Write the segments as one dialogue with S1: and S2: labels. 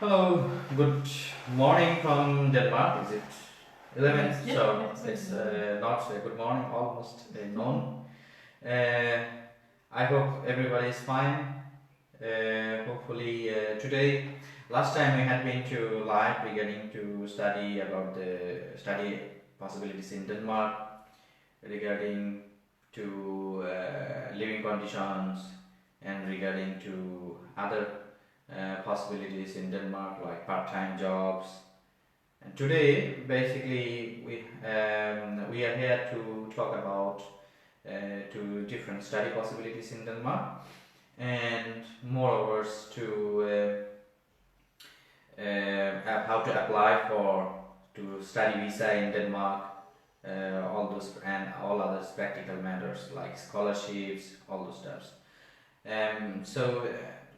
S1: Hello, good morning from Denmark. Is it 11?
S2: Yes, yeah,
S1: So
S2: yes,
S1: it's
S2: good morning.
S1: not good morning, almost noon. Uh, I hope everybody is fine. Hopefully, today, last time we had been to live regarding to study about the study possibilities in Denmark regarding to living conditions and regarding to other possibilities in Denmark like part-time jobs. And today, basically, we are here to talk about to different study possibilities in Denmark, and moreover to how to apply for to study visa in Denmark, all those and all others practical matters like scholarships, all those stuff. So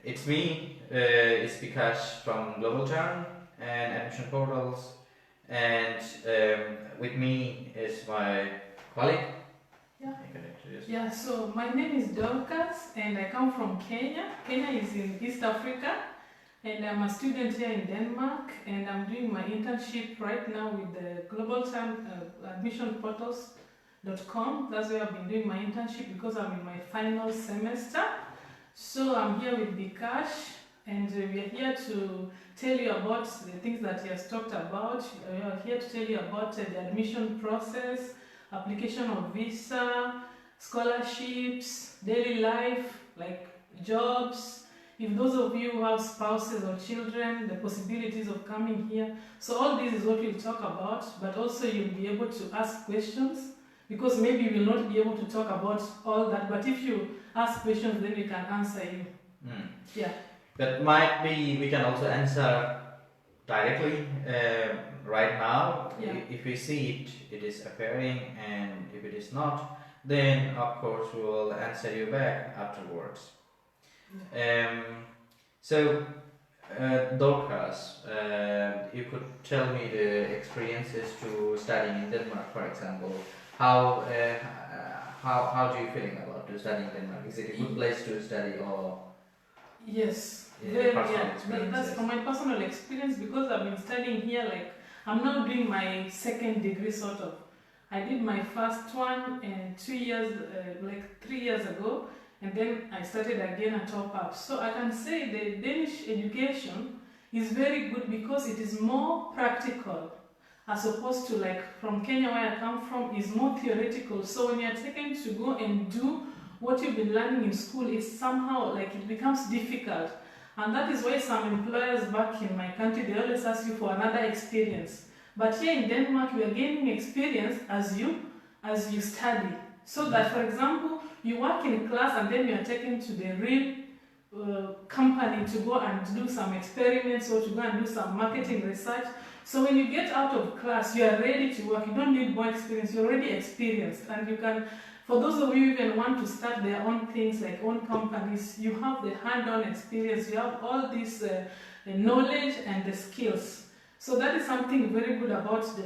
S1: it's me, it's Bikash from Global Turn and Admission Portals, and with me is my colleague.
S2: Yeah.
S1: I can introduce.
S2: Yeah, so my name is Dorcas and I come from Kenya. Kenya is in East Africa and I'm a student here in Denmark and I'm doing my internship right now with the Global Time admissionportals.com. That's where I've been doing my internship because I'm in my final semester. So I'm here with Bikash and we are here to tell you about the things that he has talked about. We are here to tell you about the admission process, application of visa, scholarships, daily life, like jobs. If those of you who have spouses or children, the possibilities of coming here. So all this is what we'll talk about, but also you'll be able to ask questions because maybe you will not be able to talk about all that, but if you ask questions, then we can answer you.
S1: Mm.
S2: Yeah.
S1: That might be we can also answer directly right now.
S2: Yeah.
S1: If we see it is appearing, and if it is not, then of course we will answer you back afterwards. So, Dorcas, you could tell me the experiences to studying in Denmark, for example. How how do you feeling about to study in Denmark? Is it a good place to study, or
S2: Yes,
S1: yeah, personal
S2: that's
S1: experiences?
S2: from my personal experience because I've been studying here. Like I'm now doing my second degree, sort of. I did my first one 2 years, like 3 years ago, and then I started again a top up. So I can say the Danish education is very good because it is more practical as opposed to like from Kenya where I come from is more theoretical. So when you're taken to go and do what you've been learning in school, it's somehow like it becomes difficult. And that is why some employers back in my country, they always ask you for another experience. But here in Denmark, you are gaining experience as you study. So that, for example, you work in class and then you are taken to the real company to go and do some experiments or to go and do some marketing research. So when you get out of class, you are ready to work. You don't need more experience. You're already experienced, and you can. For those of you who even want to start their own things, like own companies, you have the hand-on experience. You have all this knowledge and the skills. So that is something very good about the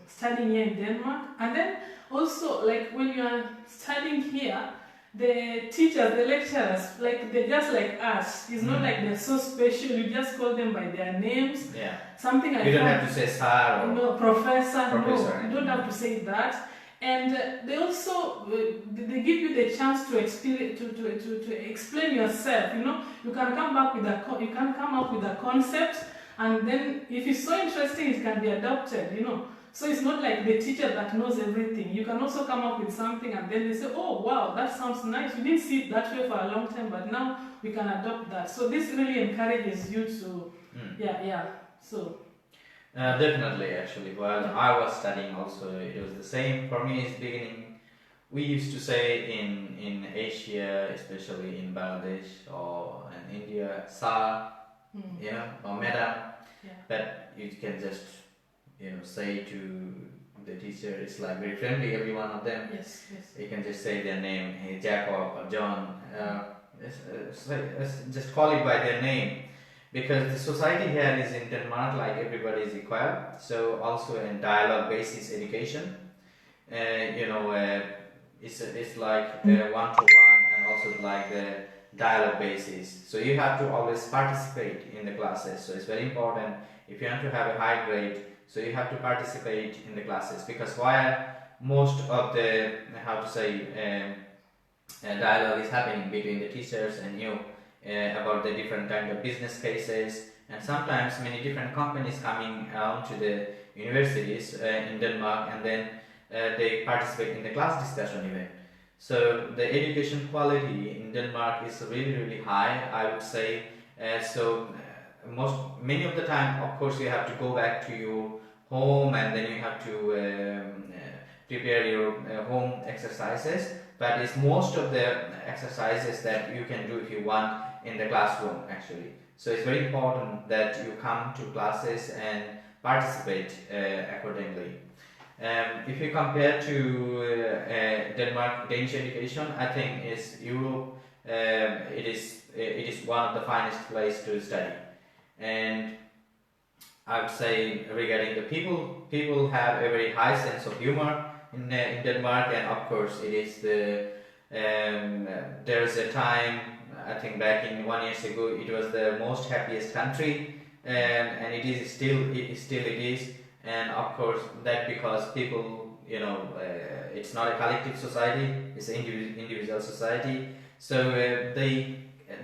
S2: studying here in Denmark. And then also, like when you are studying here, the teachers, the lecturers, like they're just like us. It's not like they're so special. You just call them by their names.
S1: Yeah.
S2: Something like
S1: You don't have to say sir or
S2: no, professor.
S1: professor.
S2: No, you don't have to say that. And they also they give you the chance to experience to explain yourself. You know, you can come back with you can come up with a concept, and then if it's so interesting, it can be adopted. You know, so it's not like the teacher that knows everything. You can also come up with something, and then they say, "Oh, wow, that sounds nice. We didn't see it that way for a long time, but now we can adopt that." So this really encourages you to, yeah. So.
S1: Definitely, actually. While I was studying, also it was the same for me. It's beginning. We used to say in Asia, especially in Bangladesh or in India, sir, or madam.
S2: Yeah.
S1: But you can just say to the teacher. It's like very friendly. Every one of them.
S2: Yes.
S1: You can just say their name, hey, Jacob or John. Just call it by their name, because the society here is in Denmark like everybody is equal. So also in dialogue basis education, it's like one to one, and also like the dialogue basis. So you have to always participate in the classes. So it's very important if you want to have a high grade. So you have to participate in the classes, because while most of the how to say dialogue is happening between the teachers and you about the different kind of business cases, and sometimes many different companies coming around to the universities in Denmark, and then they participate in the class discussion event. So the education quality in Denmark is really high, I would say. Many of the time, of course, you have to go back to your home, and then you have to prepare your home exercises. But it's most of the exercises that you can do if you want in the classroom actually. So it's very important that you come to classes and participate accordingly. If you compare to Denmark, Danish education, I think is Europe. It is one of the finest place to study, and I would say regarding the people have a very high sense of humor in Denmark, and of course it is the there's a time, I think back in 1 year ago, it was the most happiest country, and it is still it is. And of course that because people, it's not a collective society, it's an individual society. So they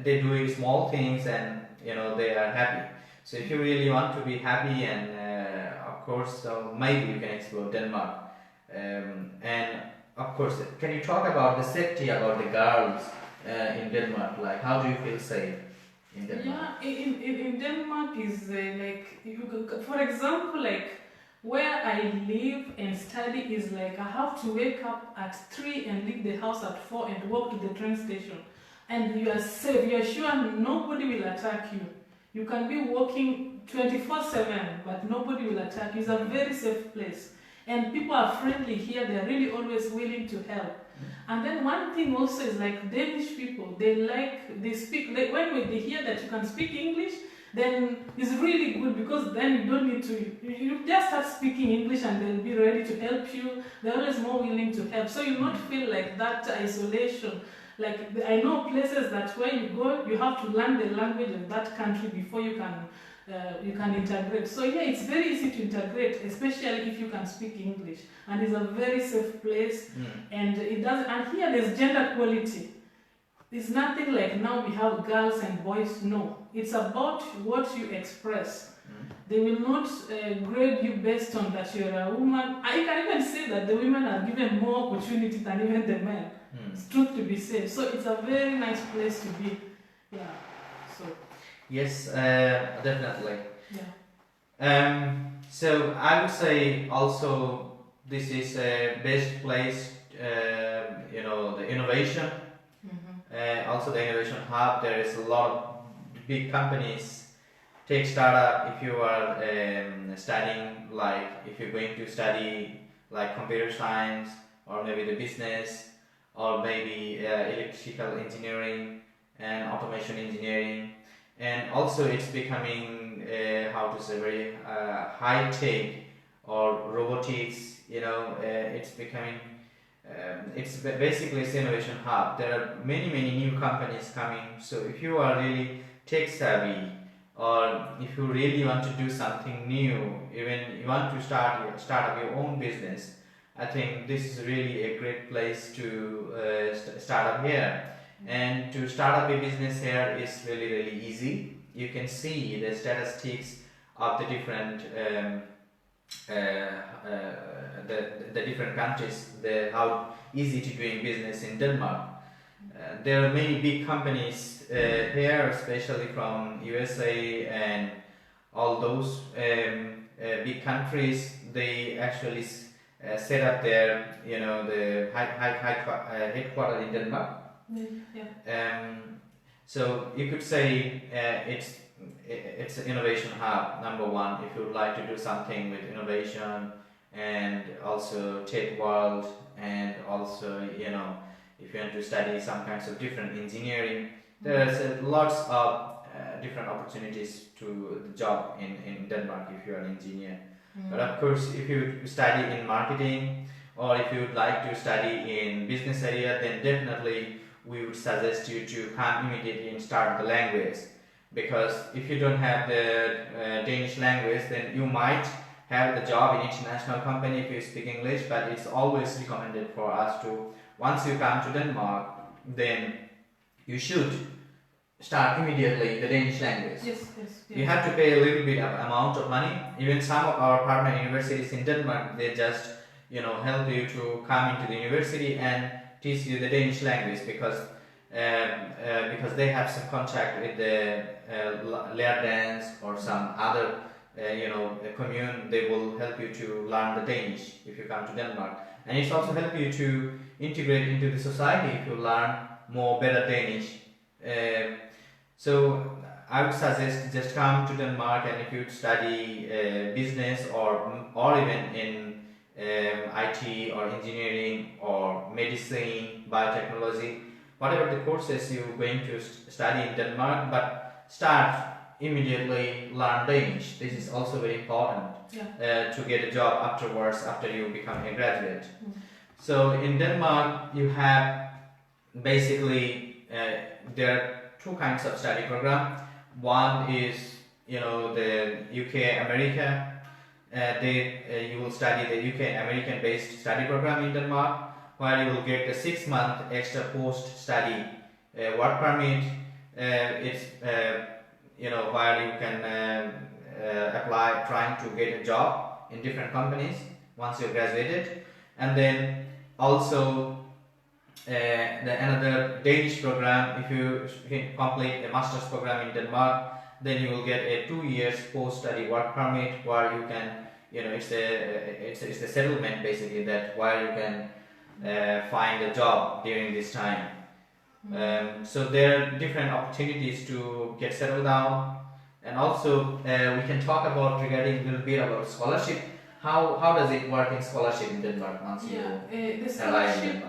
S1: do small things, and they are happy. So if you really want to be happy, and of course, so maybe you can explore Denmark. And of course, can you talk about the safety about the girls in Denmark? Like, how do you feel safe in Denmark?
S2: Yeah, in Denmark is for example, like where I live and study is like I have to wake up at 3 and leave the house at 4 and walk to the train station. And you are safe, you are sure nobody will attack you. You can be walking 24/7, but nobody will attack you. It's a very safe place. And people are friendly here, they're really always willing to help. And then one thing also is like Danish people, they speak, when they hear that you can speak English, then it's really good, because then you don't need to, you just start speaking English and they'll be ready to help you. They're always more willing to help. So you not feel like that isolation. Like I know places that where you go, you have to learn the language of that country before you can integrate. So yeah, it's very easy to integrate, especially if you can speak English. And it's a very safe place. And it does. And here there's gender equality. It's nothing like now we have girls and boys. No, it's about what you express. They will not grade you based on that you're a woman. I can even say that the women are given more opportunity than even the men. It's truth to be said. So it's a very nice place to be. Yeah. So.
S1: Yes, definitely.
S2: Yeah.
S1: So I would say also this is a best place. The innovation. Also the innovation hub. There is a lot of big companies. Take startup if you are studying, like if you're going to study like computer science, or maybe the business, or maybe electrical engineering and automation engineering. And also it's becoming very high tech or robotics. It's becoming it's basically an innovation hub. There are many new companies coming. So if you are really tech savvy, or if you really want to do something new, even you want to start up your own business, I think this is really a great place to start up here. And to start up a business here is really easy. You can see the statistics of the different the different countries, how easy to doing business in Denmark. There are many big companies here, especially from USA and all those big countries. They actually set up their, the headquarters in Denmark.
S2: Yeah.
S1: So you could say it's an innovation hub, number one, if you would like to do something with innovation and also tech world, and also if you want to study some kinds of different engineering, there's lots of different opportunities to the job in Denmark if you're an engineer. But of course, if you study in marketing, or if you would like to study in business area, then definitely we would suggest you to come immediately and start the language, because if you don't have the Danish language, then you might have the job in international company if you speak English, but it's always recommended for us to, once you come to Denmark, then you should start immediately the Danish language.
S2: Yes, yes.
S1: You have to pay a little bit of amount of money. Even some of our partner universities in Denmark, they just help you to come into the university and teach you the Danish language, because they have some contact with the Lærdans or some other commune. They will help you to learn the Danish if you come to Denmark, and it's also help you to integrate into the society if you learn more better Danish. So I would suggest just come to Denmark, and if you study business or even in IT or engineering or medicine, biotechnology, whatever the courses you're going to study in Denmark, but start immediately learn Danish. This is also very important to get a job afterwards, after you become a graduate. So in Denmark you have basically there are two kinds of study program. One is the UK America. You will study the UK American based study program in Denmark, where you will get a 6-month extra post study work permit. It's where you can apply, trying to get a job in different companies once you're graduated. And then also another Danish program. If you complete a master's program in Denmark, then you will get a 2 years post-study work permit, where you can, it's a settlement basically, that where you can find a job during this time. So there are different opportunities to get settled down, and also we can talk about regarding a little bit about scholarship. How does it work in scholarship in Denmark once you
S2: the scholarship,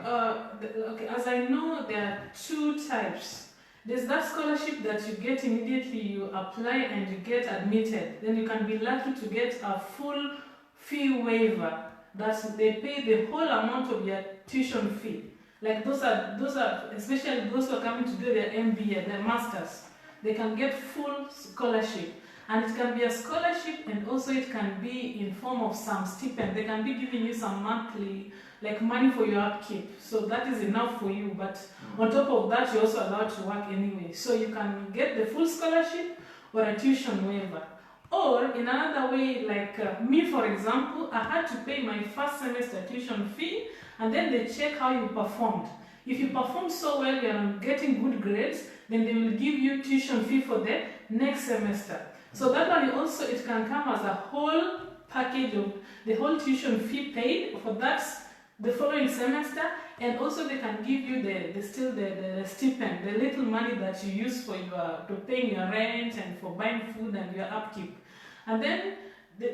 S2: as I know, there are two types. There's that scholarship that you get immediately you apply and you get admitted. Then you can be lucky to get a full fee waiver. That they pay the whole amount of your tuition fee. Like those are especially those who are coming to do their MBA, their masters. They can get full scholarship. And it can be a scholarship, and also it can be in form of some stipend. They can be giving you some monthly, like money for your upkeep. So that is enough for you. But on top of that, you're also allowed to work anyway. So you can get the full scholarship or a tuition waiver. Or in another way, like me, for example, I had to pay my first semester tuition fee, and then they check how you performed. If you perform so well, you're getting good grades, then they will give you tuition fee for the next semester. So that one also, it can come as a whole package of the whole tuition fee paid for the following semester, and also they can give you the stipend, the little money that you use for to paying your rent and for buying food and your upkeep. And then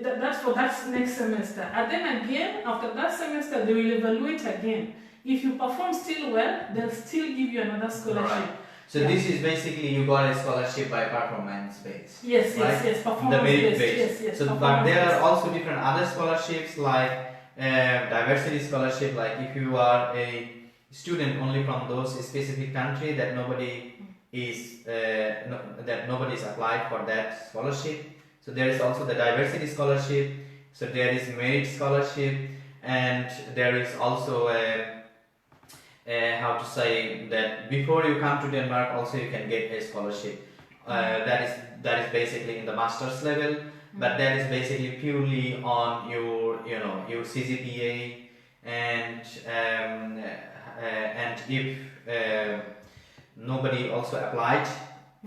S2: that's for that next semester. And then again, after that semester, they will evaluate again. If you perform still well, they'll still give you another scholarship.
S1: Right. So this is basically you got a scholarship by performance base.
S2: Yes,
S1: right?
S2: yes, performance
S1: the merit
S2: based. Yes.
S1: So, but there are also different other scholarships, like diversity scholarship. Like if you are a student only from those specific country that nobody is applied for that scholarship. So there is also the diversity scholarship. So there is merit scholarship, and there is also how to say that before you come to Denmark, also you can get a scholarship. That is basically in the master's level, but that is basically purely on your CGPA, and if nobody also applied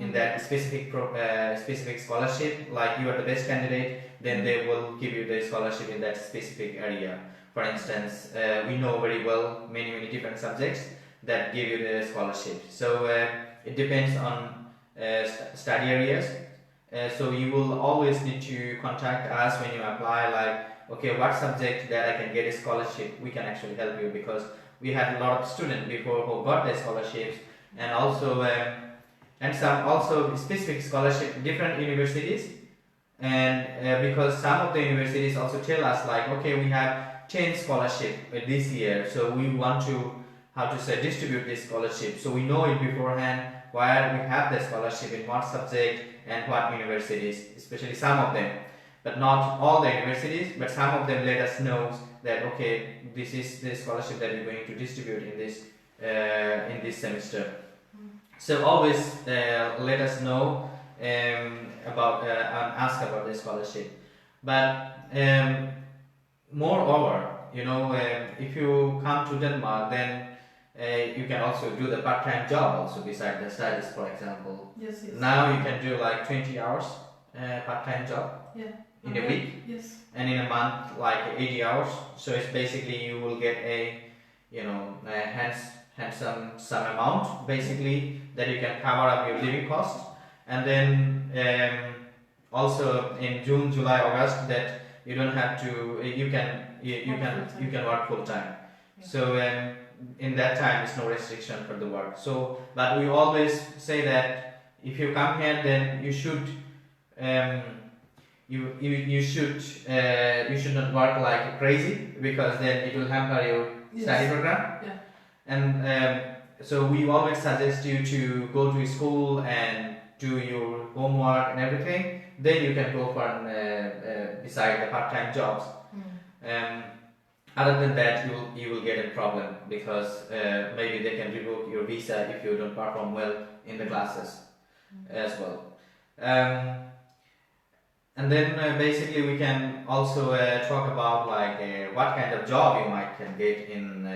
S1: in that specific scholarship, like you are the best candidate, then they will give you the scholarship in that specific area. For instance, we know very well many different subjects that give you the scholarship. So it depends on study areas. So you will always need to contact us when you apply, like, okay, what subject that I can get a scholarship, we can actually help you, because we had a lot of students before who got the scholarships, and also and some also specific scholarship different universities, and because some of the universities also tell us, like, okay, we have 10 scholarship this year, so we want to how to say, distribute this scholarship. So we know it beforehand where we have the scholarship, in what subject and what universities, especially some of them, but not all the universities, but some of them let us know that okay, this is the scholarship that we're going to distribute in this semester. So always let us know about and ask about the scholarship. But moreover, if you come to Denmark, then you can also do the part-time job also beside the studies, for example.
S2: Yes.
S1: Now you can do like 20 hours part-time job in a week, and in a month like 80 hours. So it's basically you will get a handsome some amount basically that you can cover up your living costs, and then also in June, July, August that you don't have to you can work full time. So in that time there's no restriction for the work. So but we always say that if you come here, then you should you should not work like crazy, because then it will hamper your study program. And so we always suggest you to go to school and do your homework and everything. Then you can go for beside the part-time jobs. Other than that, you will get a problem, because maybe they can revoke your visa if you don't perform well in the classes as well. And then basically we can also talk about like what kind of job you might can get in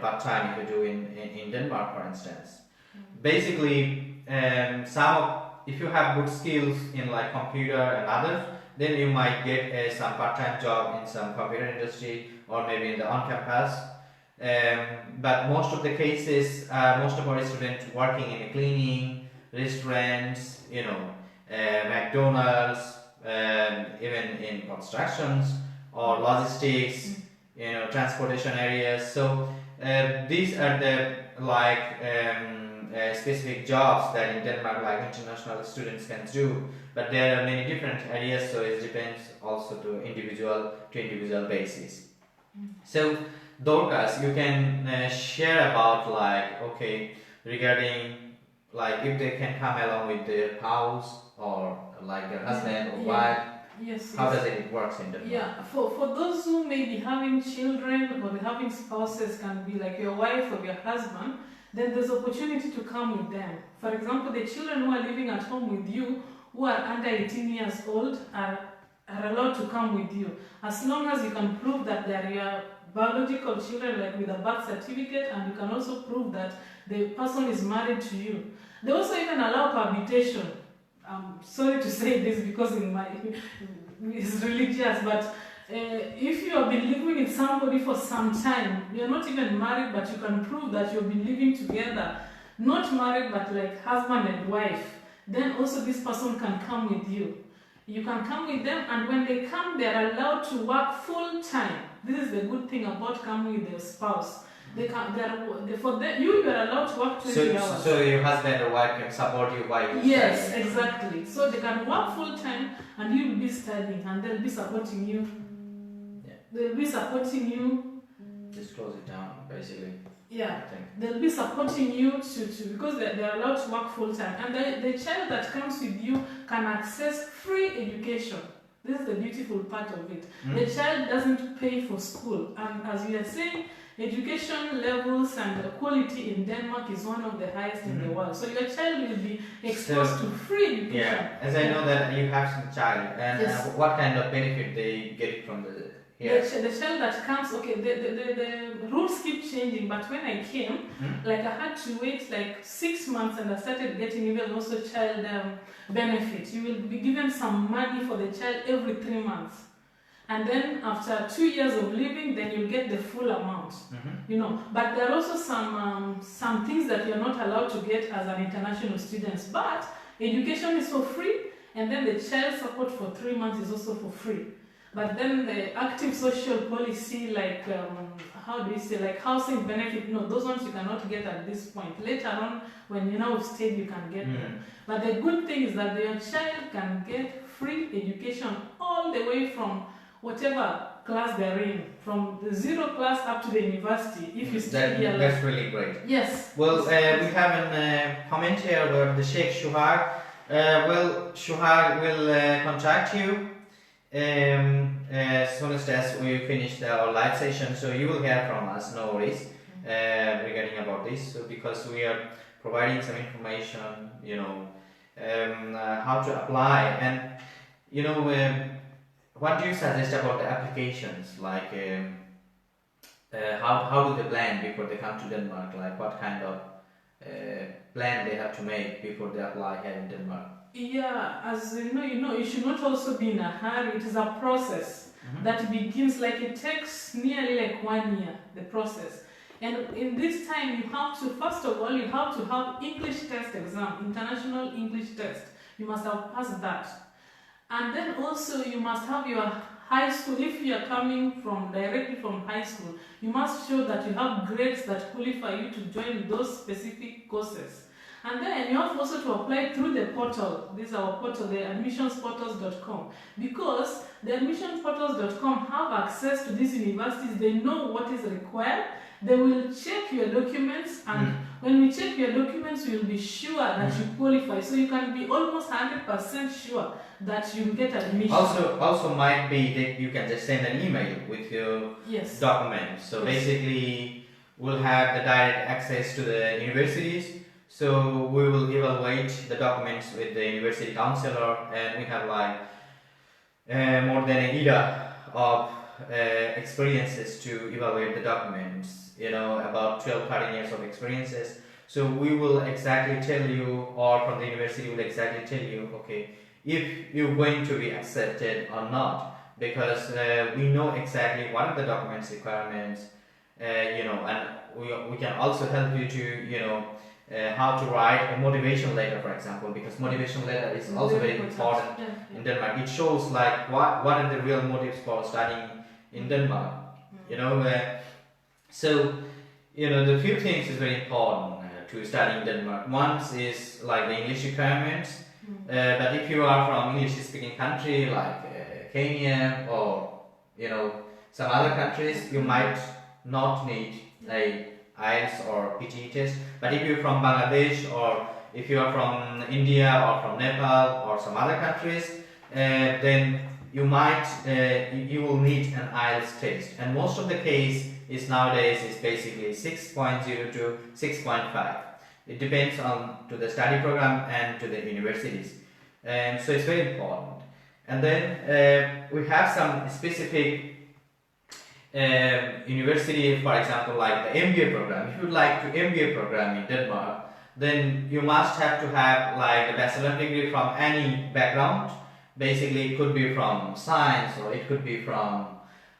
S1: part-time if you do in Denmark, for instance. Basically, if you have good skills in like computer and others, then you might get some part-time job in some computer industry or maybe in the on-campus. But most of the cases, most of our students working in cleaning, restaurants, McDonald's, even in constructions or logistics, transportation areas. So these are the specific jobs that in Denmark like international students can do, but there are many different areas, so it depends also to individual basis. So Dorcas, you can share about regarding if they can come along with their spouse or like their husband or wife. How does it work in Denmark?
S2: For those who may be having children or having spouses, can be like your wife or your husband, then there's opportunity to come with them. For example, the children who are living at home with you, who are under 18 years old, are allowed to come with you, as long as you can prove that they are your biological children, like with a birth certificate, and you can also prove that the person is married to you. They also even allow cohabitation. I'm sorry to say this because it's religious, but if you have been living with somebody for some time, you're not even married, but you can prove that you've been living together, not married, but like husband and wife, then also this person can come with you. You can come with them, and when they come, they're allowed to work full time. This is the good thing about coming with their spouse. You are allowed to work 20 hours.
S1: So your husband or wife can support you while you
S2: Yes,
S1: study.
S2: exactly. So they can work full time, and you will be studying, and they'll be supporting you. They'll be supporting you.
S1: Just close it down, basically.
S2: They'll be supporting you to because they're allowed to work full time, and the child that comes with you can access free education. This is the beautiful part of it. The child doesn't pay for school, and as we are saying, education levels and the quality in Denmark is one of the highest in the world. So your child will be exposed to free education.
S1: As I know that you have some child, and what kind of benefit they get from the
S2: child that comes, the rules keep changing, but when I came, I had to wait 6 months, and I started getting even also child benefit. You will be given some money for the child every 3 months. And then after 2 years of living, then you'll get the full amount. But there are also some things that you're not allowed to get as an international student. But education is for free, and then the child support for 3 months is also for free. But then the active social policy, housing benefit, no, those ones you cannot get at this point. Later on, when you now stay, you can get them. But the good thing is that your child can get free education all the way from whatever class they're in, from the 0 class up to the university. If you stay here,
S1: that's really great.
S2: yes.
S1: Well, we have a comment here about the Sheikh Shuhar. Well, Shuhar will contact you as soon as we finish our live session. So you will hear from us, no worries, regarding about this. So because we are providing some information, how to apply, and what do you suggest about the applications? Like, how do they plan before they come to Denmark? Like, what kind of plan they have to make before they apply here in Denmark?
S2: Yeah, as you know, you should not also be in a hurry. It is a process that begins, like it takes nearly like 1 year, the process. And in this time, you have to, first of all, you have to have English test exam, international English test. You must have passed that. And then also you must have your high school. If you are coming directly from high school, you must show that you have grades that qualify you to join those specific courses. And then you have also to apply through the portal. This is our portal, the admissionsportals.com. Because the admissionsportals.com have access to these universities. They know what is required. They will check your documents, and when we check your documents, we will be sure that you qualify. So you can be almost 100% sure that you get admission.
S1: Also might be that you can just send an email with your documents. So basically, we'll have the direct access to the universities. So we will evaluate the documents with the university counselor, and we have like more than a year of experiences to evaluate the documents. About 12-13 years of experiences. So we will exactly tell you, or from the university will exactly tell you, okay, if you're going to be accepted or not, because we know exactly what are the documents requirements, and we can also help you to, how to write a motivation letter, for example, because motivation letter is also very important in Denmark. It shows like what are the real motives for studying in Denmark, So, the few things is very important to study in Denmark. One is like the English requirements, but if you are from English-speaking country like Kenya or some other countries, you might not need a IELTS or PTE test. But if you're from Bangladesh, or if you are from India or from Nepal or some other countries, then you will need an IELTS test. And most of the case is nowadays is basically 6.0 to 6.5. It depends on to the study program and to the universities, and so it's very important. And then we have some specific university, for example, like the MBA program. If you would like to MBA program in Denmark, then you must have to have like a bachelor degree from any background. Basically, it could be from science, or it could be from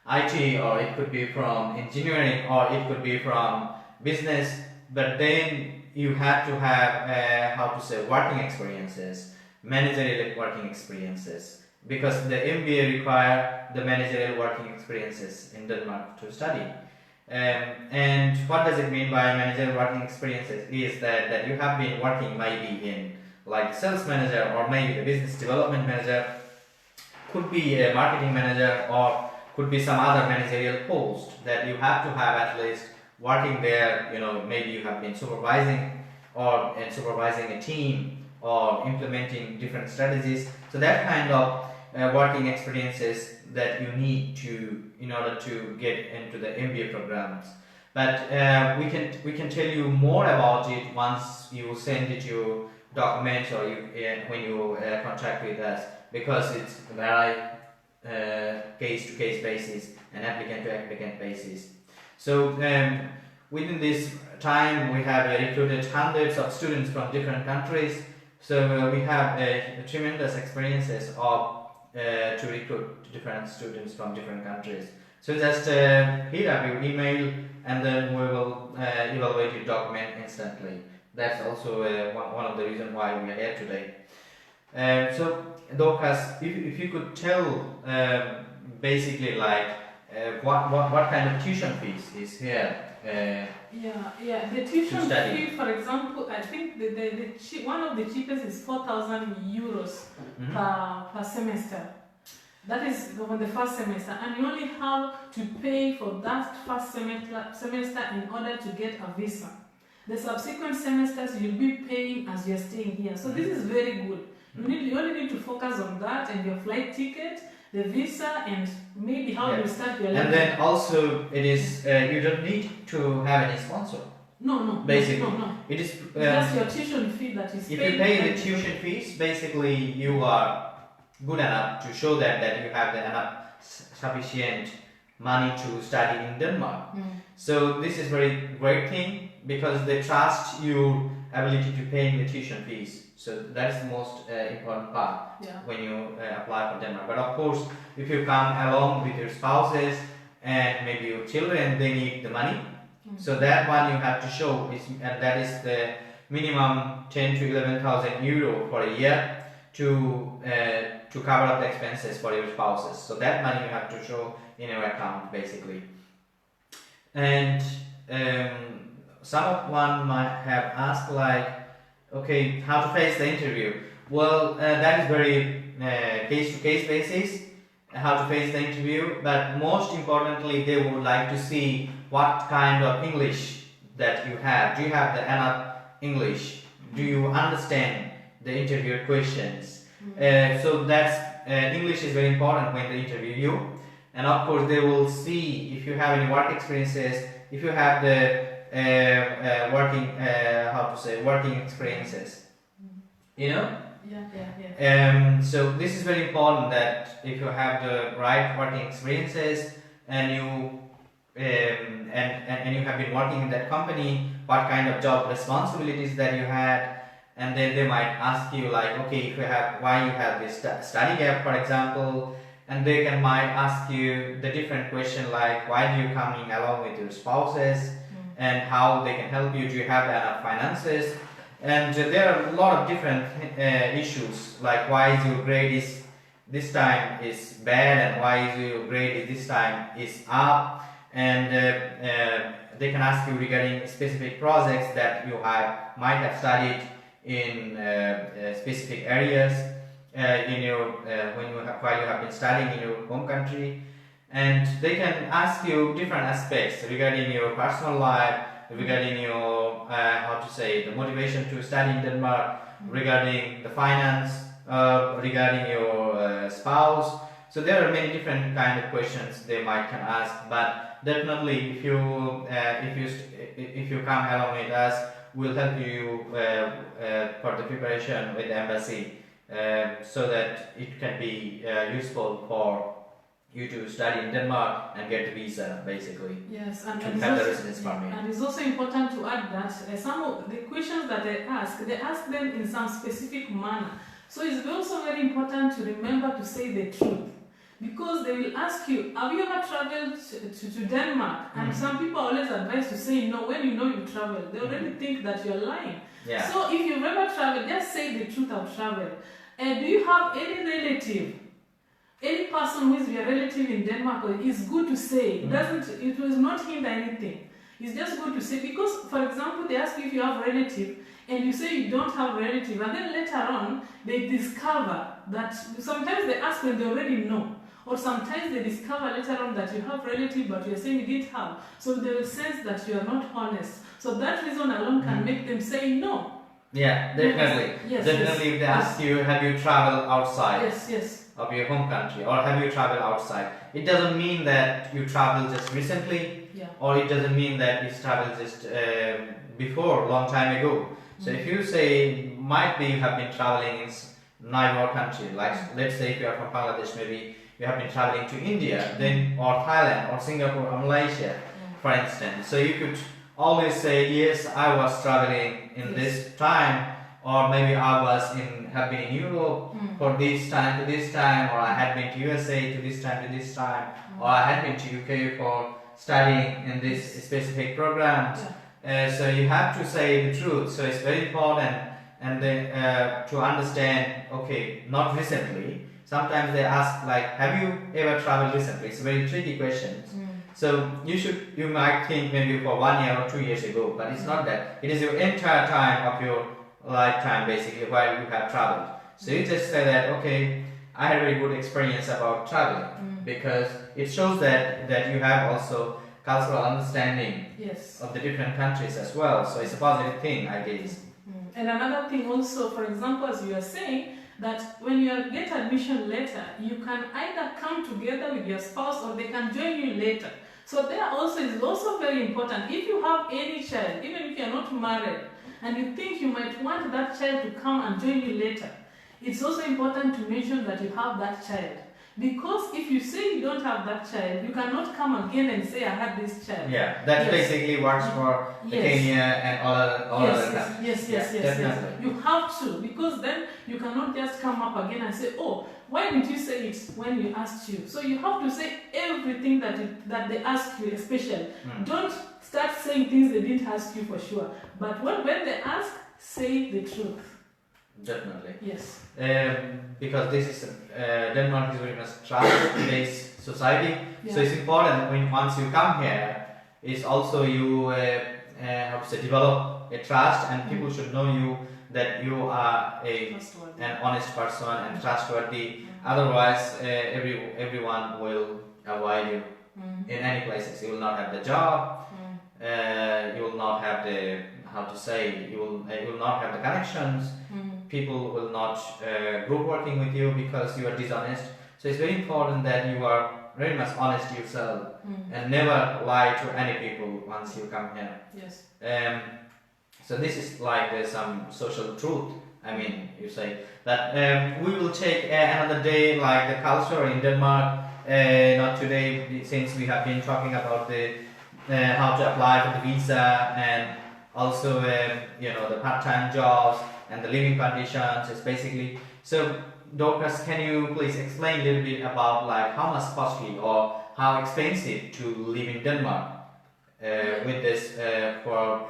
S1: IT, or it could be from engineering, or it could be from business. But then you have to have working experiences, managerial working experiences, because the MBA require the managerial working experiences in Denmark to study. And what does it mean by managerial working experiences? Is that you have been working maybe in like sales manager, or maybe the business development manager, could be a marketing manager, or could be some other managerial post that you have to have at least working there. Maybe you have been supervising a team, or implementing different strategies. So that kind of working experiences that you need in order to get into the MBA programs. But we can tell you more about it once you send it your documents, or when you contract with us, because it's very case-to-case basis and applicant-to-applicant basis. So within this time, we have recruited hundreds of students from different countries. So we have tremendous experiences to recruit different students from different countries. So just hit up your email, and then we will evaluate your document instantly. That's also one of the reasons why we are here today. So Dorcas, if you could tell basically like what kind of tuition fees is here?
S2: The tuition fee, for example, I think one of the cheapest is 4,000 euros per semester. That is for the first semester, and you only have to pay for that first semester in order to get a visa. The subsequent semesters you'll be paying as you're staying here. So this is very good. You only need to focus on that and your flight ticket, the visa, and maybe how you start your
S1: And then also it is you don't need to have any sponsor.
S2: No.
S1: Basically,
S2: No.
S1: it is
S2: just your tuition fee that is
S1: if
S2: paid.
S1: you pay the tuition fees, basically you are good enough to show that you have the enough sufficient money to study in Denmark. So this is very great thing because they trust your ability to pay the tuition fees. So that is the most important part when you apply for Denmark. But of course, if you come along with your spouses and maybe your children, they need the money. So that one you have to show is, and that is the minimum 10 to 11,000 euro for a year to cover up the expenses for your spouses. So that money you have to show in your account basically. And someone might have asked like, okay, how to face the interview? Well, that is very case-to-case basis, how to face the interview. But most importantly, they would like to see what kind of English that you have. Do you have the enough English? Do you understand the interview questions? So that's English is very important when they interview you. And of course, they will see if you have any work experiences, if you have the working experiences. You know?
S2: Yeah.
S1: So this is very important that if you have the right working experiences and you and you have been working in that company, what kind of job responsibilities that you had, and then they might ask you like, okay, if you have why you have this study gap, for example, and they might ask you the different question like why do you coming along with your spouses and how they can help you, do you have enough finances, and there are a lot of different issues like why is your grade is this time is bad and why is your grade is this time is up, and they can ask you regarding specific projects that you might have studied in specific areas in your while you have been studying in your home country, and they can ask you different aspects regarding your personal life, regarding your the motivation to study in Denmark, regarding the finance, regarding your spouse. So there are many different kind of questions they might can ask, but definitely if you come along with us, we'll help you for the preparation with the embassy, so that it can be useful for you to study in Denmark and get the visa basically.
S2: Yes,
S1: and to have the residence permit.
S2: And it's also important to add that some of the questions that they ask them in some specific manner. So it's also very important to remember to say the truth. Because they will ask you, have you ever traveled to Denmark? And some people are always advised to say no when you know you traveled. They already think that you're lying.
S1: Yeah.
S2: So if you've ever traveled, just say the truth, I've traveled. And do you have any relative, any person who is your relative in Denmark? It's good to say. It will not hinder anything. It's just good to say, because for example, they ask you if you have relative and you say you don't have relative, and then later on they discover that sometimes they ask when they already know. Or sometimes they discover later on that you have relative but you're saying you didn't have. So they will sense that you are not honest. So that reason alone can make them say no.
S1: Yeah, definitely.
S2: Yes,
S1: definitely if they ask you, have you traveled outside of your home country, or have you traveled outside? It doesn't mean that you traveled just recently, or it doesn't mean that you traveled just before, long time ago. So if you say, might be you have been traveling in neighbor country, like let's say if you are from Bangladesh, maybe you have been traveling to India, then or Thailand or Singapore or Malaysia, for instance. So you could always say, yes, I was traveling in this time, or maybe I have been in Europe for this time to this time, or I had been to USA to this time, or I had been to UK for studying in this specific programs. So you have to say the truth. So it's very important, and then to understand. Okay, not recently. Sometimes they ask like, have you ever traveled recently? It's a very tricky question. So you might think maybe for 1 year or 2 years ago, but it's not that. It is your entire time of your lifetime basically while you have traveled. So you just say that, okay, I had a very good experience about traveling because it shows that you have also cultural understanding
S2: Yes.
S1: of the different countries as well. So it's a positive thing, I guess.
S2: And another thing also, for example, as you are saying, that when you get admission later, you can either come together with your spouse or they can join you later. So there also is also very important. If you have any child, even if you are not married, and you think you might want that child to come and join you later, it's also important to mention that you have that child. Because if you say you don't have that child, you cannot come again and say I had this child.
S1: Yeah, that basically works for the Kenya and all other countries.
S2: Yes.
S1: Definitely.
S2: You have to, because then you cannot just come up again and say, oh, why didn't you say it when we asked you? So you have to say everything that they ask you, especially. Don't start saying things they didn't ask you for sure. But when they ask, say the truth.
S1: Definitely.
S2: Yes.
S1: Because this is Denmark is very much trust-based society,
S2: Yeah.
S1: so it's important when once you come here, it's also you how to say develop a trust, and people should know you that you are an honest person and trustworthy. Otherwise, everyone will avoid you in any places. You will not have the job. You will not have the you will not have the connections. People will not group working with you because you are dishonest. So it's very important that you are very much honest yourself and never lie to any people once you come here.
S2: Yes.
S1: So this is like some social truth. I mean, you say that we will take another day like the culture in Denmark. Not today, since we have been talking about the how to apply for the visa and also the part-time jobs and the living conditions. It's basically so. Dorcas, can you please explain a little bit about like how much costly or how expensive to live in Denmark with this for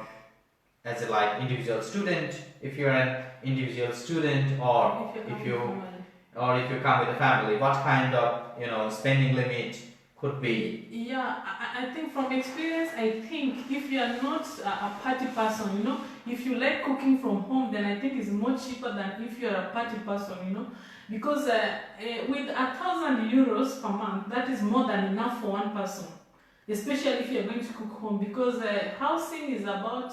S1: as a like individual student, if you're an individual student, or if you come with a family, what kind of spending limit could be?
S2: Yeah, I think from experience, I think if you are not a party person, if you like cooking from home, then I think it's more cheaper than if you are a party person, because with 1,000 euros per month, that is more than enough for one person, especially if you are going to cook home, because housing is about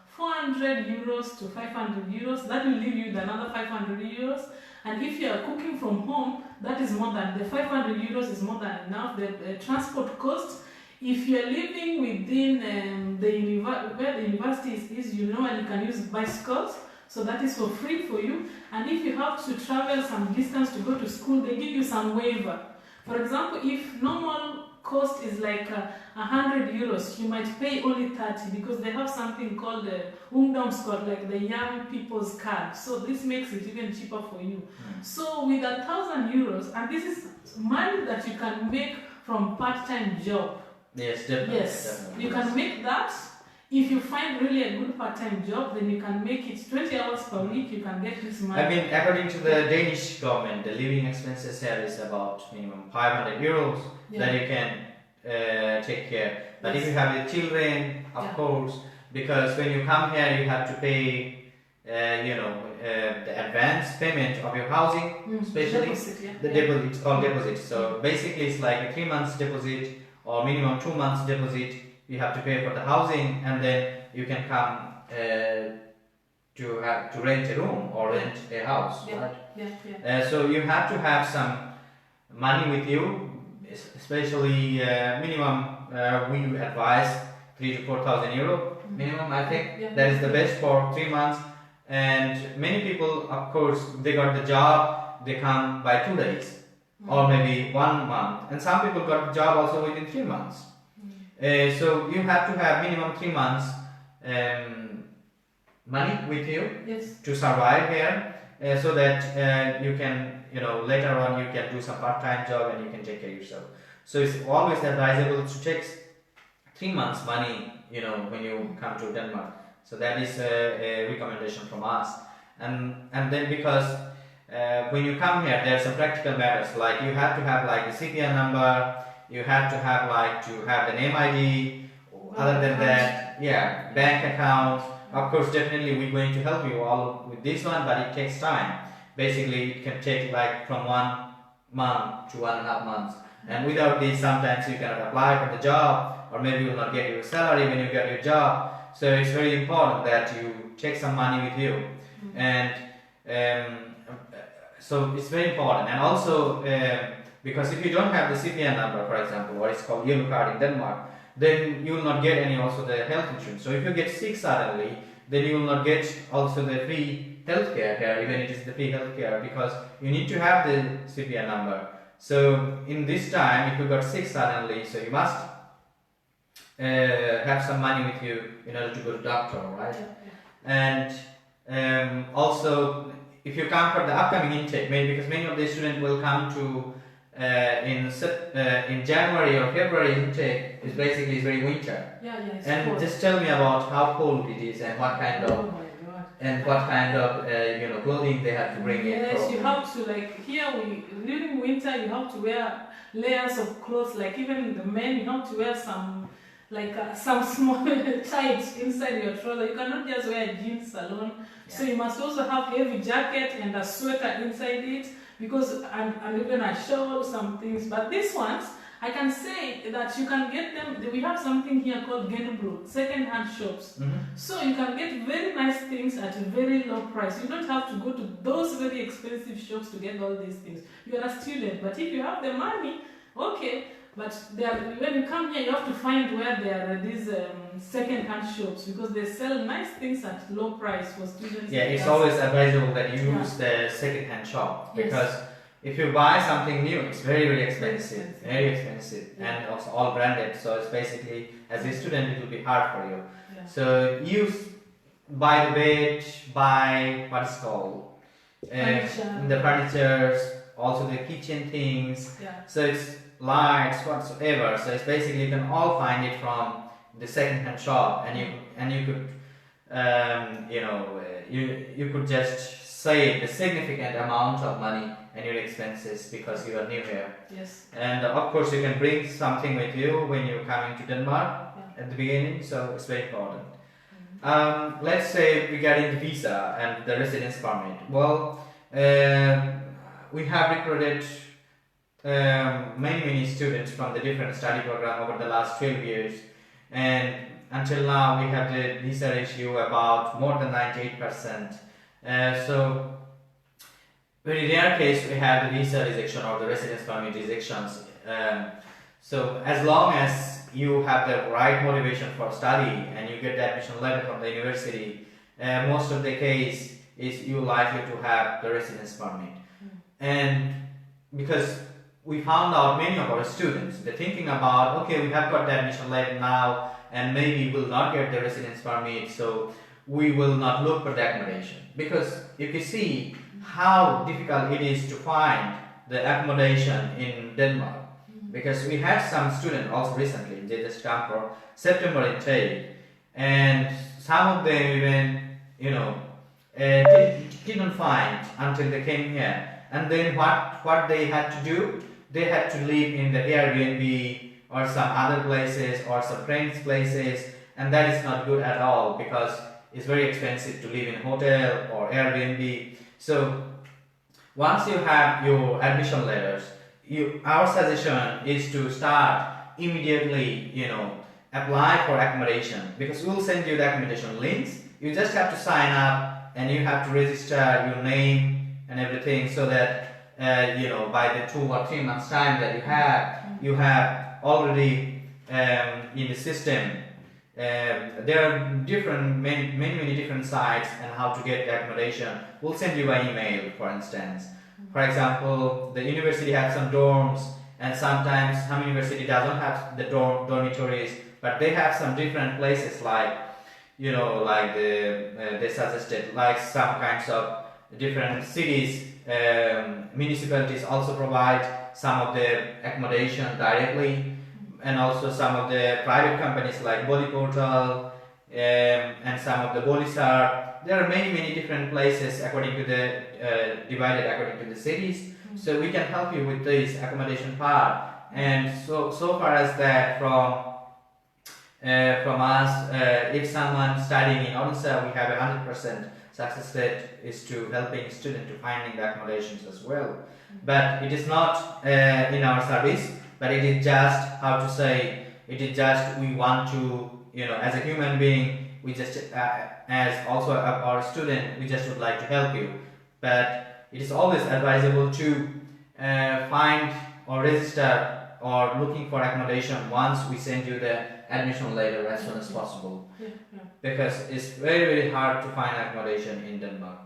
S2: 400 euros to 500 euros. That will leave you with another 500 euros. And if you are cooking from home, that is more than the 500 euros is more than enough. The transport cost, if you are living within where the university is, and you can use bicycles, so that is for free for you. And if you have to travel some distance to go to school, they give you some waiver. For example, if normal cost is like 100 euros, you might pay only 30 because they have something called the ungdomskort, like the young people's card. So this makes it even cheaper for you. So with 1,000 euros, and this is money that you can make from part-time job.
S1: Yes, definitely.
S2: Yes,
S1: definitely.
S2: You can make that. If you find really a good part-time job, then you can make it 20 hours per week. You can get this money.
S1: I mean, according to the Danish government, the living expenses here is about minimum 500 euros that you can take care. But if you have the children, of course, because when you come here, you have to pay, the advance payment of your housing, especially the deposit. It's called deposit. So basically, it's like a 3 months deposit or minimum 2 months deposit. You have to pay for the housing, and then you can come to rent a room or rent a house, right? So you have to have some money with you, especially minimum. We advise 3,000 to 4,000 euro minimum. I think that is the best for 3 months. And many people, of course, they got the job. They come by 2 days or maybe 1 month, and some people got the job also within 3 months. So you have to have minimum 3 months money with you to survive here, so that you can, later on you can do some part-time job and you can take care of yourself. So it's always advisable to take 3 months money, when you come to Denmark. So that is a recommendation from us. And then because when you come here, there are some practical matters, like you have to have like the CPN number. You have to have the name ID. Other than that, bank account. Of course, definitely we're going to help you all with this one, but it takes time basically it can take like from 1 month to 1.5 months. And without this, sometimes you cannot apply for the job, or maybe you will not get your salary when you get your job. So it's very important that you take some money with you, and so it's very important. And also because if you don't have the CPN number, for example, what is called yellow card in Denmark, then you will not get any also the health insurance. So if you get sick suddenly, then you will not get also the free healthcare here, even it is the free healthcare, because you need to have the CPN number. So in this time, if you got sick suddenly, so you must have some money with you in order to go to doctor, right? And also, if you come for the upcoming intake, maybe because many of the students will come to in January or February intake, is basically very winter. And cold. Just tell me about how cold it is and what kind of clothing they have to bring in.
S2: Yes, you have to, like here during winter you have to wear layers of clothes. Like even the men, you have to wear some small tights inside your trouser. You cannot just wear jeans alone. So you must also have heavy jacket and a sweater inside it, because and even a shawl, some things. But these ones, I can say that you can get them. We have something here called Genbro, second-hand shops. So you can get very nice things at a very low price. You don't have to go to those very expensive shops to get all these things. You are a student, but if you have the money, okay. But when you come here, you have to find where there are these second-hand shops, because they sell nice things at low price for students.
S1: Yeah, it's always advisable that you use the second-hand shop, because if you buy something new, it's very expensive, and also all branded. So it's basically, as a student, it will be hard for you. So buy the bed, buy what's called the furnitures, also the kitchen things. So it's lights, whatsoever. So it's basically you can all find it from the second-hand shop, and you could you could just save a significant amount of money and your expenses because you are new here. And of course you can bring something with you when you're coming to Denmark at the beginning, so it's very important. Let's say regarding the visa and the residence permit. Well, we have recruited many students from the different study program over the last 12 years, and until now we have the visa ratio about more than 98%. So very rare case we have the visa rejection or the residence permit rejections. So as long as you have the right motivation for study and you get the admission letter from the university, most of the case is you likely to have the residence permit. And because we found out many of our students, they're thinking about, okay, we have got the admission letter now and maybe we'll not get the residence permit, so we will not look for the accommodation. Because if you see how difficult it is to find the accommodation in Denmark, because we had some students also recently, they just come for September intake, and some of them even, didn't find until they came here. And then what they had to do, they had to live in the Airbnb or some other places or some friends' places, and that is not good at all because it's very expensive to live in hotel or Airbnb. So once you have your admission letters, our suggestion is to start immediately, apply for accommodation, because we'll send you the accommodation links. You just have to sign up and you have to register your name and everything, so that by the 2 or 3 months time that you have already in the system. There are many different sites and how to get the accommodation. We'll send you by email, for instance. For example, the university has some dorms, and sometimes some university doesn't have the dormitories, but they have some different places like they suggested, like some kinds of different cities, municipalities also provide some of the accommodation directly, and also some of the private companies like Boli Portal and some of the Bolisar. There are many different places according to the divided according to the cities. So we can help you with this accommodation part. And so far as that from us, if someone studying in Odisha, we have 100% success rate is to helping student to finding the accommodations as well. But it is not in our service, but it is just, how to say, it is just we want to, as a human being, we just as also our student, we just would like to help you. But it is always advisable to find or register or looking for accommodation once we send you the admission letter as soon as possible, because it's very, very hard to find accommodation in Denmark.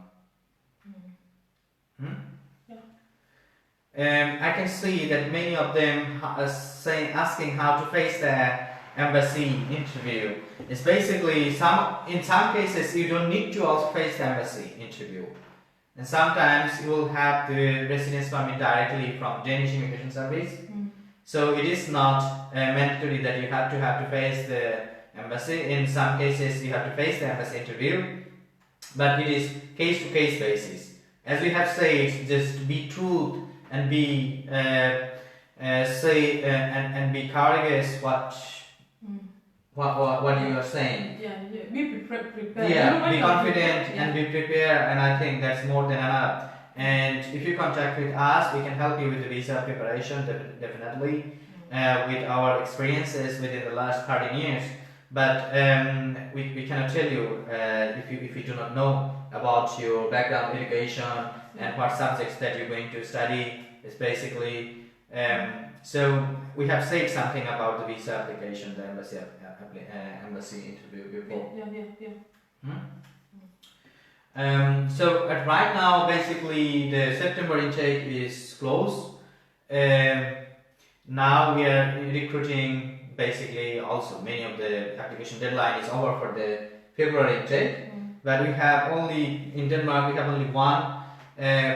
S1: I can see that many of them are asking how to face the embassy interview. It's basically in some cases you don't need to also face the embassy interview, and sometimes you will have the residence permit directly from Danish Immigration Service. So it is not mandatory that you have to face the embassy. In some cases you have to face the embassy interview, but it is case to case basis. As we have said, just be truth and be and be courageous what you are saying.
S2: Be prepared.
S1: Yeah, be confident and be prepared, and I think that's more than enough. And if you contact with us, we can help you with the visa preparation, definitely, with our experiences within the last 13 years. But we cannot tell you if you do not know about your background education and what subjects that you're going to study. It's basically so we have said something about the visa application, the embassy interview before. So right now, basically, the September intake is closed. Now we are recruiting. Basically, also many of the application deadline is over for the February intake. But we have only in Denmark we have only one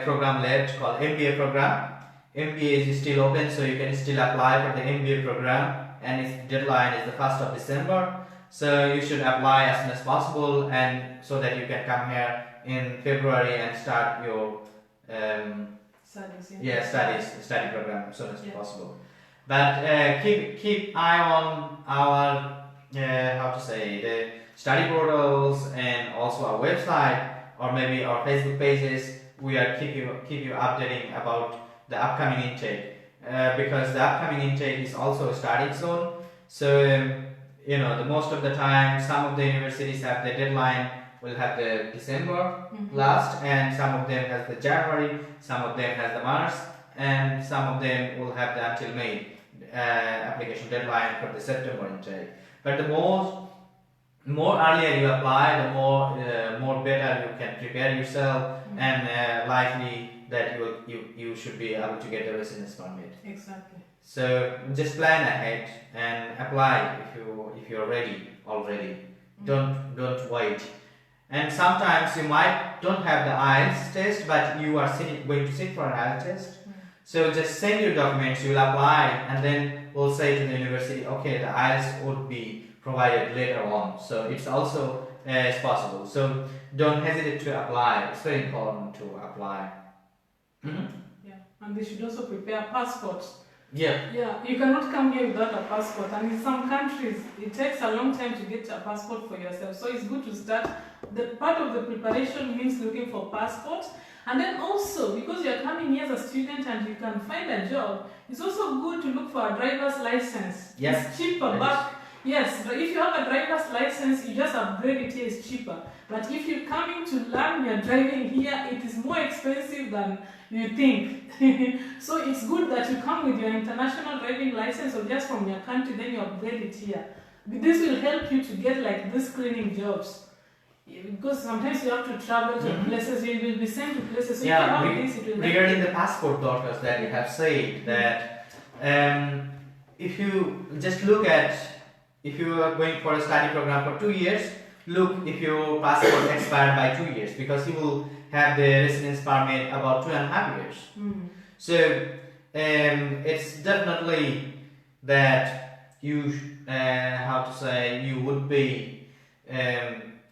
S1: program left called MBA program. MBA is still open, so you can still apply for the MBA program, and its deadline is the 1st of December. So you should apply as soon as possible, and so that you can come here in February and start your study program as soon as possible. But keep eye on our the study portals and also our website or maybe our Facebook pages. We are keep you updating about the upcoming intake because the upcoming intake is also starting soon. So the most of the time, some of the universities have the deadline will have the December last, and some of them has the January, some of them has the March, and some of them will have the until May application deadline for the September intake. But the more earlier you apply, the more better you can prepare yourself, and likely that you should be able to get a residence permit.
S2: Exactly.
S1: So just plan ahead and apply if you're ready already. Don't wait. And sometimes you might don't have the IELTS test, but you are going to sit for an IELTS test. So just send your documents, you will apply, and then we'll say to the university, okay, the IELTS would be provided later on. So it's also is possible. So don't hesitate to apply. It's very important to apply.
S2: Yeah, and they should also prepare passports.
S1: Yeah,
S2: you cannot come here without a passport, and in some countries it takes a long time to get a passport for yourself. So it's good to start. The part of the preparation means looking for passports, and then also because you're coming here as a student and you can find a job, it's also good to look for a driver's license.
S1: Yes,
S2: it's cheaper, but yes, if you have a driver's license, you just upgrade it here, it's cheaper. But if you're coming to learn your driving here, it is more expensive than you think. So it's good that you come with your international driving license or just from your country, then you upgrade it here. This will help you to get like these cleaning jobs. Because sometimes you have to travel to places, you will be sent to places. So
S1: regarding the passport doctors that you have said that if you just look at, if you are going for a study program for 2 years, look if your passport expired by 2 years, because you will have the residence permit about 2.5 years. So it's definitely that you you would be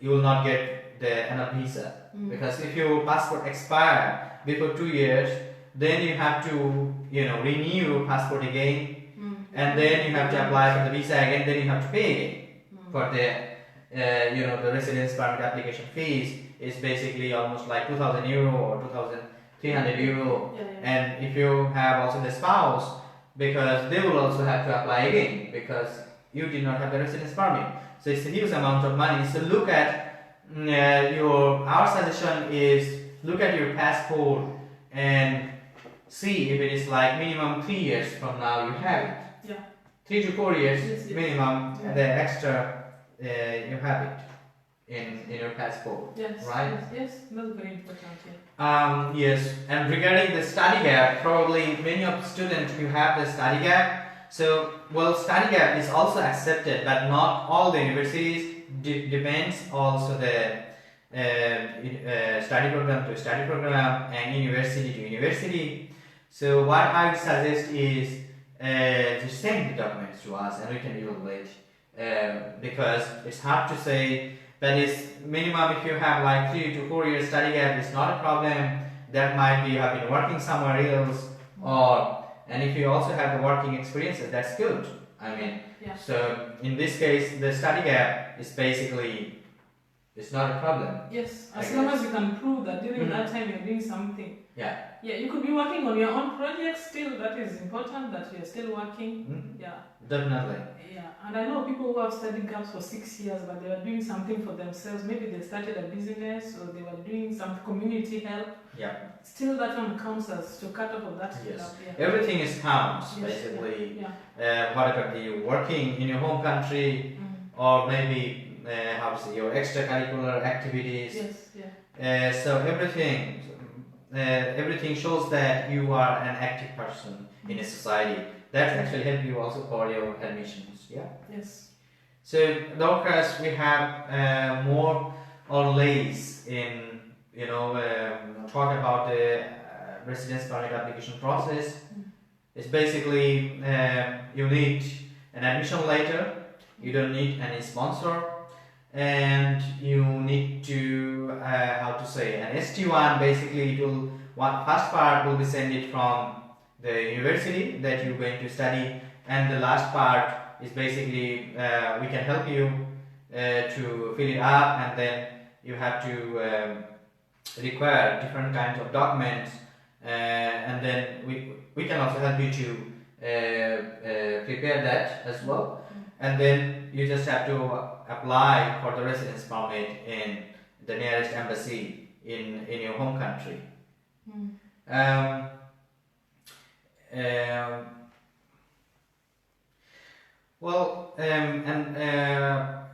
S1: you will not get the enough visa, because if your passport expire before 2 years, then you have to renew your passport again, and then you have to apply for the visa again, then you have to pay again for the the residence permit application fees. is basically almost like 2,000 euro or 2,300 euro.
S2: Yeah, yeah.
S1: And if you have also the spouse, because they will also have to apply again because you did not have the residence permit. So it's a huge amount of money. So look at our suggestion is look at your passport and see if it is like minimum 3 years from now you have it.
S2: Yeah.
S1: 3 to 4 years
S2: Yes, yes.
S1: minimum,
S2: Yeah.
S1: the extra you have it in your passport.
S2: Yes.
S1: Right.
S2: Yes. That's very important. Yeah.
S1: Yes, and regarding the study gap, probably many of the students who have the study gap. So, well, study gap is also accepted, but not all the universities. Depends also the study program to study program and university to university. So, what I would suggest is to send the documents to us and we can evaluate because it's hard to say. That is minimum if you have like 3 to 4 years study gap, it's not a problem. That might be you have been working somewhere else, and if you also have the working experiences, that's good. I mean,
S2: Yeah.
S1: so in this case, the study gap is basically it's not a problem.
S2: Yes.
S1: I
S2: As long
S1: guess.
S2: as you can prove that during
S1: Mhm.
S2: that time you're doing something.
S1: Yeah.
S2: Yeah. You could be working on your own project still. That is important. That you're still working.
S1: Mhm.
S2: Yeah.
S1: Definitely.
S2: Yeah, and I know people who have studied gaps for 6 years, but they were doing something for themselves. Maybe they started a business or they were doing some community help.
S1: Yeah.
S2: Still, that one counts as to cut off of that
S1: Yes.
S2: gap. Yeah.
S1: Everything is counts
S2: Yes,
S1: basically.
S2: Yeah.
S1: Whatever you're working in your home country, or maybe how to say your extracurricular activities.
S2: Yes. Yeah.
S1: So everything shows that you are an active person in a society. That actually help you also for your admissions. Yeah.
S2: Yes.
S1: So Dorcas, we have more or less in talk about the residence permit application process. It's basically you need an admission letter. You don't need any sponsor. And you need to an ST1. Basically, first part will be sent it from the university that you're going to study, and the last part is basically we can help you to fill it up, and then you have to require different kinds of documents, and then we can also help you to prepare that as well, and then you just have to apply for the residence permit in the nearest embassy in your home country.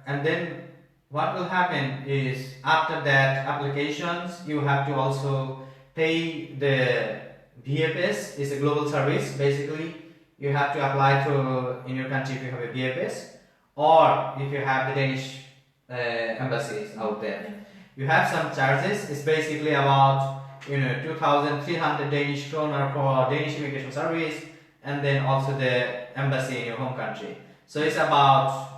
S1: And then what will happen is after that applications you have to also pay the BFS. Is a global service. Basically you have to apply to in your country if you have a BFS, or if you have the Danish embassies out there. You have some charges. It's basically about 2,300 Danish kroner for Danish immigration service, and then also the embassy in your home country. So it's about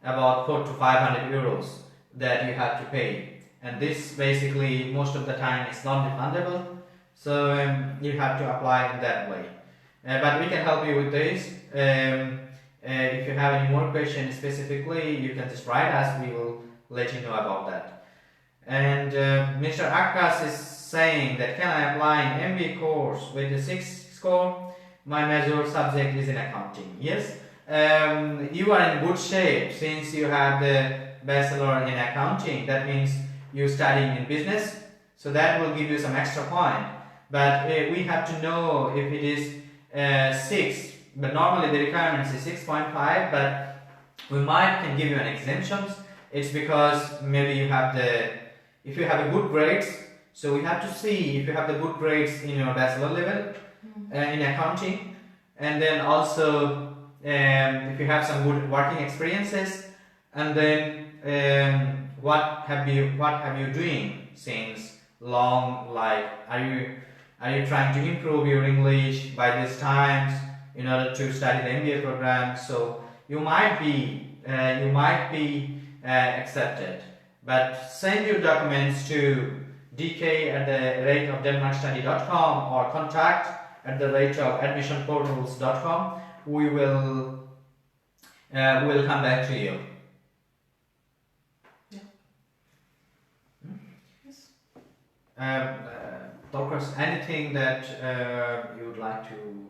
S1: 400 to 500 euros that you have to pay, and this basically most of the time is non-refundable. So you have to apply in that way. But we can help you with this. If you have any more questions specifically, you can just write us. We will let you know about that. And Mr. Akas is saying that can I apply an MBA course with the 6 score? My major subject is in accounting. Yes, you are in good shape since you have the bachelor in accounting. That means you're studying in business, so that will give you some extra point. But we have to know if it is 6. But normally the requirements is 6.5. But we can give you an exemptions. It's because maybe if you have a good grades. So we have to see if you have the good grades in your bachelor level in accounting, and then also if you have some good working experiences, and then what have you doing since long? Like are you trying to improve your English by these times in order to study the MBA program? So you might be accepted, but send your documents to dk@denmarkstudy.com or contact@admissionportals.com. We will come back to you.
S2: Yes.
S1: Dorcas, anything that you would like to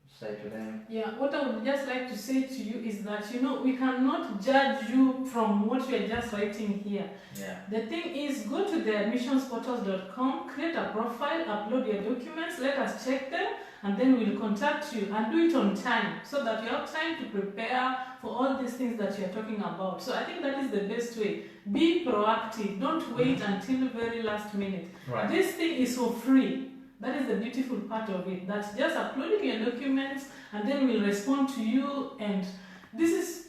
S1: say to them?
S2: Yeah, what I would just like to say to you is that we cannot judge you from what you are just writing here.
S1: Yeah.
S2: The thing is, go to the admissionsportals.com, create a profile, upload your documents, let us check them, and then we'll contact you, and do it on time so that you have time to prepare for all these things that you're talking about. So I think that is the best way. Be proactive. Don't wait until the very last minute.
S1: Right.
S2: This thing is for free. That is the beautiful part of it. That's just uploading your documents, and then we'll respond to you. And this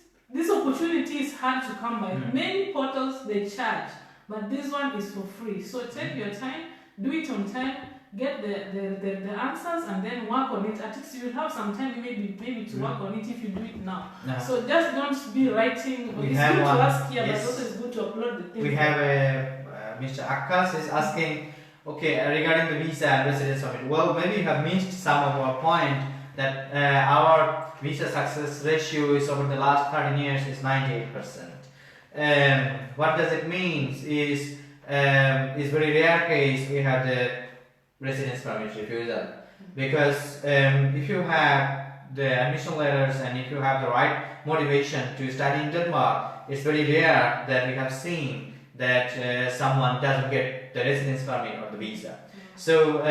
S2: opportunity is hard to come by. Many portals they charge, but this one is for free. So take your time, do it on time, get the answers, and then work on it. At least you will have some time maybe to work on it if you do it now.
S1: No.
S2: So just don't be writing.
S1: We
S2: It's
S1: have
S2: good
S1: one.
S2: to ask here,
S1: Yes.
S2: but also it's good to upload the things.
S1: We have Mr. Akas is asking, okay, regarding the visa and residence permit. Well, maybe you have missed some of our point that our visa success ratio is over the last 13 years is 98%. What does it mean is very rare case we have the residence permit refusal, because if you have the admission letters and if you have the right motivation to study in Denmark, it's very rare that we have seen that someone doesn't get the residence permit or the visa. So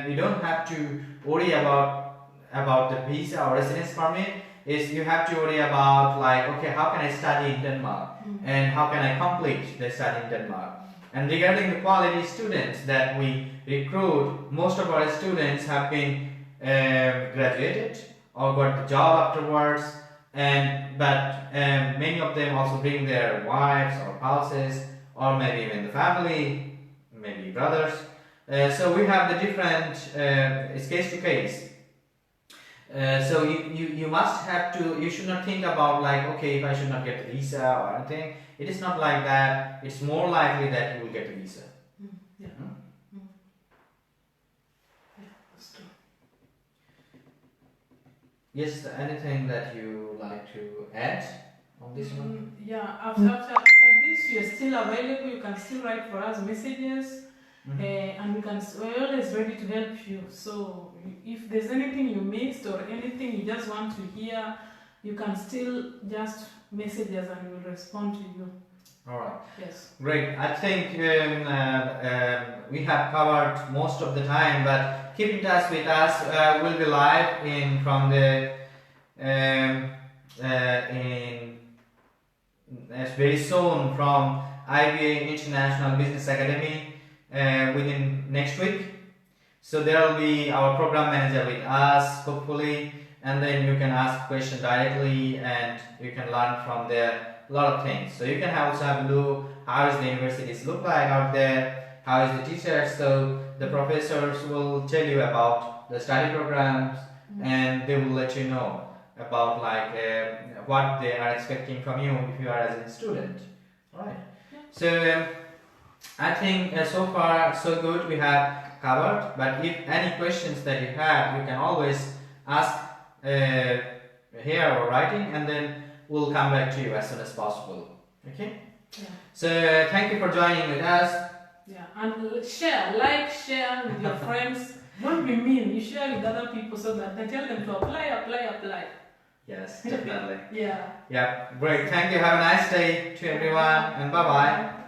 S1: you don't have to worry about the visa or residence permit. Is you have to worry about like, okay, how can I study in Denmark and how can I complete the study in Denmark? And regarding the quality students that we recruit, most of our students have been graduated or got the job afterwards, but many of them also bring their wives or spouses or maybe even the family, maybe brothers. So we have the different, it's case to case. So you must have to, you should not think about like, okay, if I should not get the visa or anything. It is not like that. It's more likely that you will get the visa.
S2: Yeah. Yeah, that's true.
S1: Yes, anything that you like to add on this one?
S2: Yeah, after this, you're still available. You can still write for us messages. And we're always ready to help you. So if there's anything you missed or anything you just want to hear, you can still just message us and we'll respond to you.
S1: All right.
S2: Yes.
S1: Great. I think we have covered most of the time, but keep in touch with us. We'll be live from the very soon from IBA International Business Academy. Within next week, so there will be our program manager with us hopefully, and then you can ask questions directly and you can learn from there a lot of things. So you can also have a look how is the universities look like out there, how is the teachers. So the professors will tell you about the study programs and they will let you know about like what they are expecting from you if you are as a student. All right. So I think so far so good we have covered, but if any questions that you have, you can always ask here or writing, and then we'll come back to you as soon as possible. Okay?
S2: Yeah.
S1: So thank you for joining with us.
S2: Yeah, and share with your friends. Don't be mean. You share with other people so that they tell them to apply.
S1: Yes, definitely.
S2: Yeah.
S1: Yeah, great. Thank you. Have a nice day to everyone, and bye bye.